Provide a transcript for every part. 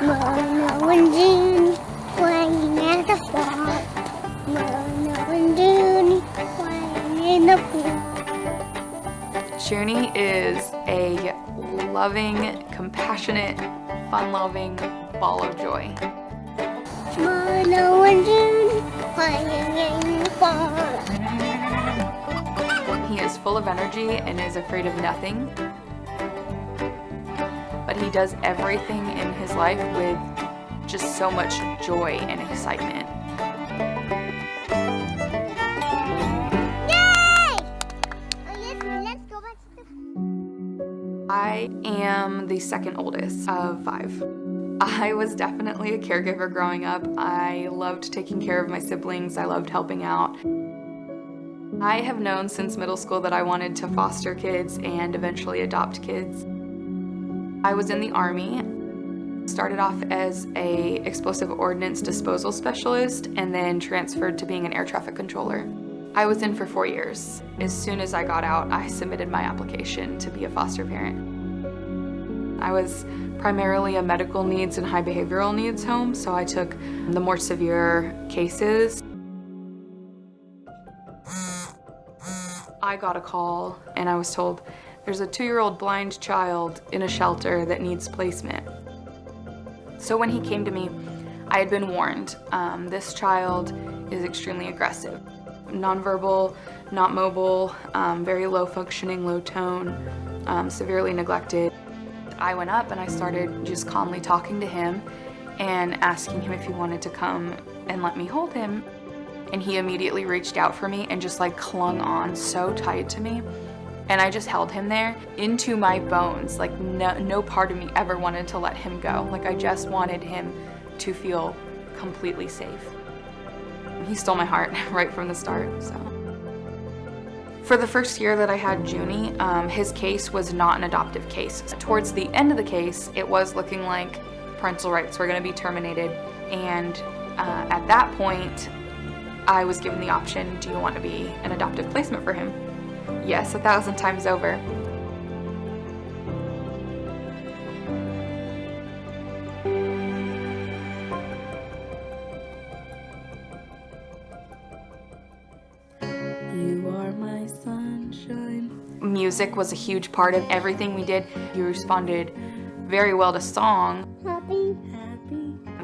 Merlo and Junie playing at the park. Merlo and Junie playing in the pool. Junie is a loving, compassionate, fun-loving ball of joy. Merlo and Junie playing in the park. He is full of energy and is afraid of nothing. But he does everything in his life with just so much joy and excitement. Yay! Let's go back to the... I am the second oldest of 5. I was definitely a caregiver growing up. I loved taking care of my siblings. I loved helping out. I have known since middle school that I wanted to foster kids and eventually adopt kids. I was in the Army, started off as a explosive ordnance disposal specialist and then transferred to being an air traffic controller. I was in for 4 years. As soon as I got out, I submitted my application to be a foster parent. I was primarily a medical needs and high behavioral needs home, so I took the more severe cases. I got a call and I was told, there's a 2-year-old blind child in a shelter that needs placement. So when he came to me, I had been warned. This child is extremely aggressive. Nonverbal, not mobile, very low functioning, low tone, severely neglected. I went up and I started just calmly talking to him and asking him if he wanted to come and let me hold him. And he immediately reached out for me and just like clung on so tight to me. And I just held him there into my bones. Like no part of me ever wanted to let him go. Like I just wanted him to feel completely safe. He stole my heart right from the start, so. For the first year that I had Junie, his case was not an adoptive case. Towards the end of the case, it was looking like parental rights were gonna be terminated. And at that point, I was given the option, do you want to be an adoptive placement for him? Yes, 1,000 times over. You are my sunshine. Music was a huge part of everything we did. He responded very well to song. Happy.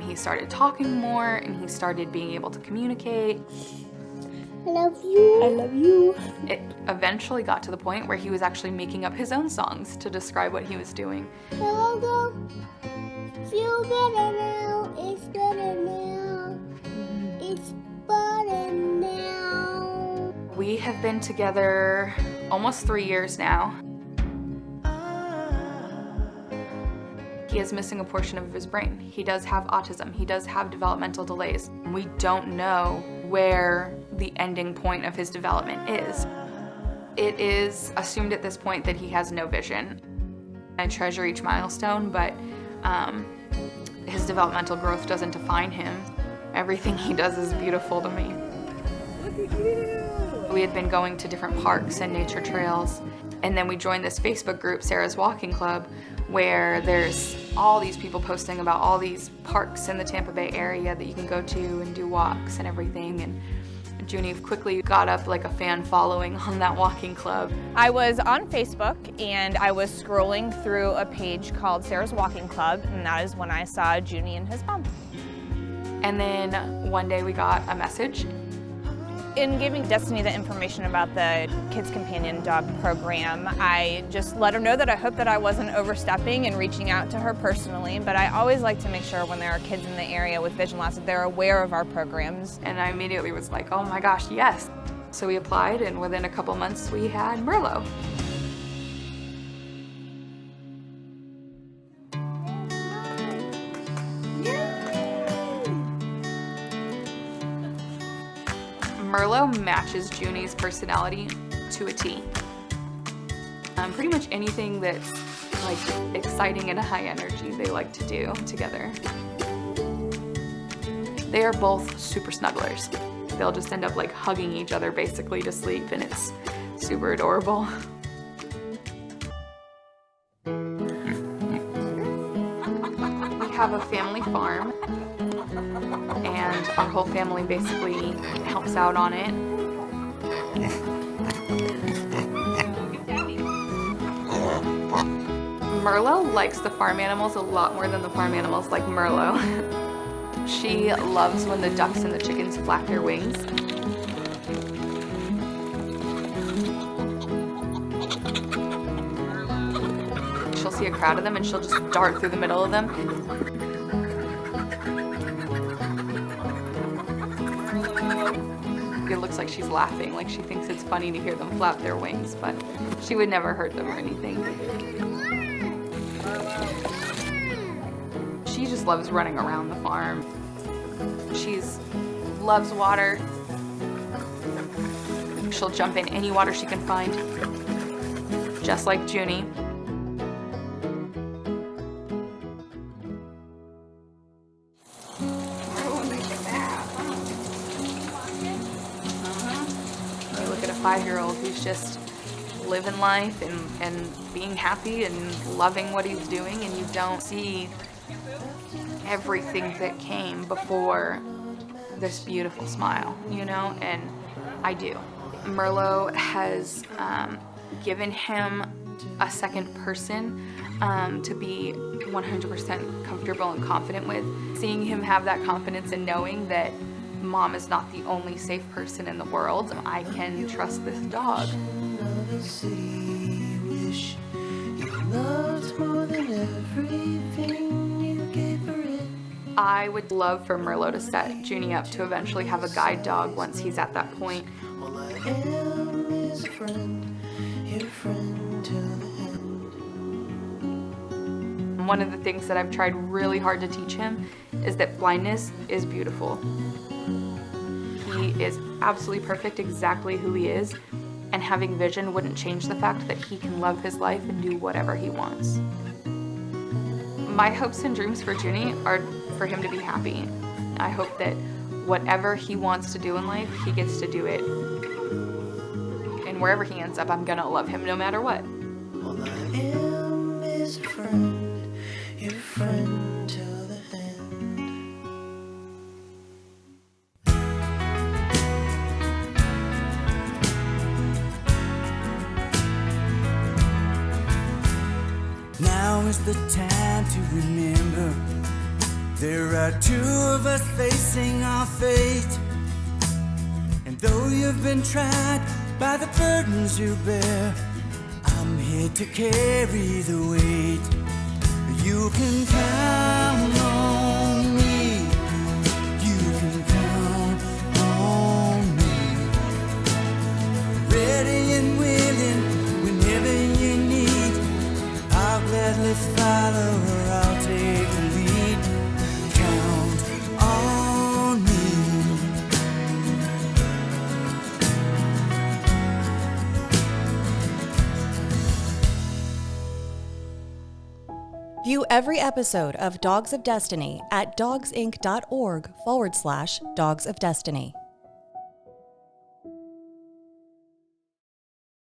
He started talking more and he started being able to communicate. I love you. I love you. It eventually got to the point where he was actually making up his own songs to describe what he was doing. Hello, feel better now. It's better now. It's better now. We have been together almost 3 years now. He is missing a portion of his brain. He does have autism. He does have developmental delays. We don't know where the ending point of his development is. It is assumed at this point that he has no vision. I treasure each milestone, but his developmental growth doesn't define him. Everything he does is beautiful to me. Look at you. We had been going to different parks and nature trails, and then we joined this Facebook group, Sarah's Walking Club, where there's all these people posting about all these parks in the Tampa Bay area that you can go to and do walks and everything. And Junie quickly got up like a fan following on that walking club. I was on Facebook and I was scrolling through a page called Sarah's Walking Club, and that is when I saw Junie and his mom. And then one day we got a message. In giving Destiny the information about the Kids Companion Dog program, I just let her know that I hope that I wasn't overstepping and reaching out to her personally, but I always like to make sure when there are kids in the area with vision loss that they're aware of our programs. And I immediately was like, oh my gosh, yes. So we applied, and within a couple months we had Merlo. Merlo matches Junie's personality to a T. Pretty much anything that's like exciting and high energy they like to do together. They are both super snugglers. They'll just end up like hugging each other basically to sleep, and it's super adorable. have a family farm, and our whole family basically helps out on it. Merlo likes the farm animals a lot more than the farm animals like Merlo. She loves when the ducks and the chickens flap their wings. She'll see a crowd of them and she'll just dart through the middle of them. It looks like she's laughing, like she thinks it's funny to hear them flap their wings, but she would never hurt them or anything. She just loves running around the farm. She loves water. She'll jump in any water she can find, just like Junie. You look at a 5-year-old who's just living life and being happy and loving what he's doing, and you don't see everything that came before this beautiful smile, you know, and I do. Merlo has given him a second person to be 100% comfortable and confident with. Seeing him have that confidence and knowing that Mom is not the only safe person in the world, I can trust this dog. I would love for Merlo to set Junie up to eventually have a guide dog once he's at that point. One of the things that I've tried really hard to teach him is that blindness is beautiful. He is absolutely perfect exactly who he is, and having vision wouldn't change the fact that he can love his life and do whatever he wants. My hopes and dreams for Junie are for him to be happy. I hope that whatever he wants to do in life, he gets to do it. And wherever he ends up, I'm gonna love him no matter what. All I am is a friend, your friend till the end. Now is the time to remember there are two of us facing our fate. And though you've been tried by the burdens you bear, I'm here to carry the weight. You can count on me. You can count on me. Ready and willing whenever you need. I'll gladly follow or I'll take the lead. Count on me. View every episode of Dogs of Destiny at dogsinc.org/Dogs of Destiny.